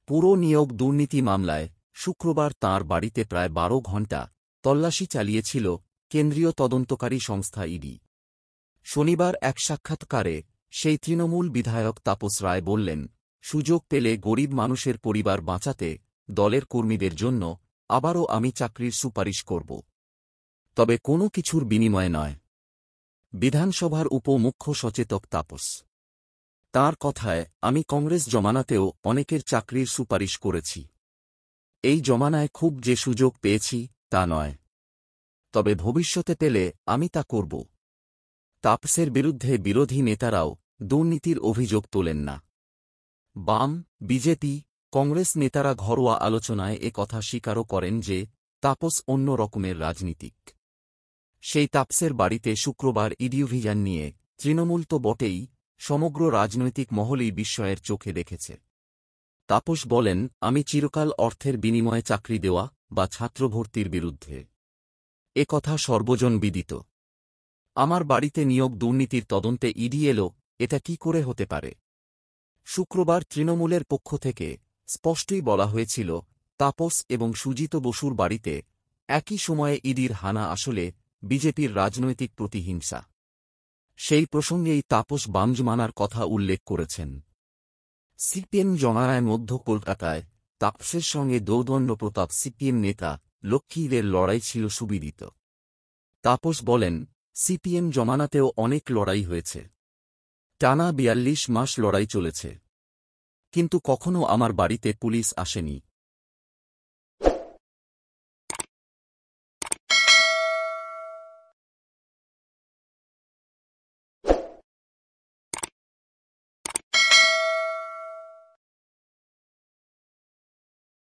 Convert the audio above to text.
পুরো নিয়োগ দুর্নীতি মামলায় শুক্রবার তাঁর বাড়িতে প্রায় ১২ ঘণ্টা তল্লাশি চালিয়েছিল কেন্দ্রীয় তদন্তকারী সংস্থা ইডি। শনিবার এক সাক্ষাৎকারে সেই তৃণমূল বিধায়ক তাপস রায় বললেন, সুযোগ পেলে গরিব মানুষের পরিবার বাঁচাতে দলের কর্মীদের জন্য আবারও আমি চাকরির সুপারিশ করব, তবে কোনো কিছুর বিনিময়ে নয়। বিধানসভার উপ-মুখ্য সচেতক তাপস। তাঁর কথায়, আমি কংগ্রেস জমানাতেও অনেকের চাকরির সুপারিশ করেছি। এই জমানায় খুব যে সুযোগ পেয়েছি তা নয়, তবে ভবিষ্যতে পেলে আমি তা করব। তাপসের বিরুদ্ধে বিরোধী নেতারাও দুর্নীতির অভিযোগ তোলেন না। বাম, বিজেপি, কংগ্রেস নেতারা ঘরোয়া আলোচনায় কথা স্বীকারও করেন যে তাপস অন্য রকমের রাজনীতিক। সেই তাপসের বাড়িতে শুক্রবার ইডি অভিযান নিয়ে তৃণমূল তো বটেই, সমগ্র রাজনৈতিক মহলই বিস্ময়ের চোখে দেখেছে। তাপস বলেন, আমি চিরকাল অর্থের বিনিময়ে চাকরি দেওয়া বা ছাত্রভর্তির বিরুদ্ধে। কথা সর্বজন বিদিত। আমার বাড়িতে নিয়োগ দুর্নীতির তদন্তে ইডি এলো, এটা কি করে হতে পারে? শুক্রবার তৃণমূলের পক্ষ থেকে স্পষ্টই বলা হয়েছিল, তাপস এবং সুজিত বসুর বাড়িতে একই সময়ে ইডির হানা আসলে বিজেপির রাজনৈতিক প্রতিহিংসা। সেই প্রসঙ্গেই তাপস বাম জমানার কথা উল্লেখ করেছেন। সিপিএম জমানায় মধ্য কলকাতায় তাপসের সঙ্গে দৌর্দণ্ড প্রতাপ সিপিএম নেতা লক্ষ্মীদের লড়াই ছিল সুবিদিত। তাপস বলেন, সিপিএম জমানাতেও অনেক লড়াই হয়েছে। টানা ৪২ মাস লড়াই চলেছে, কিন্তু কখনো আমার বাড়িতে পুলিশ আসেনি।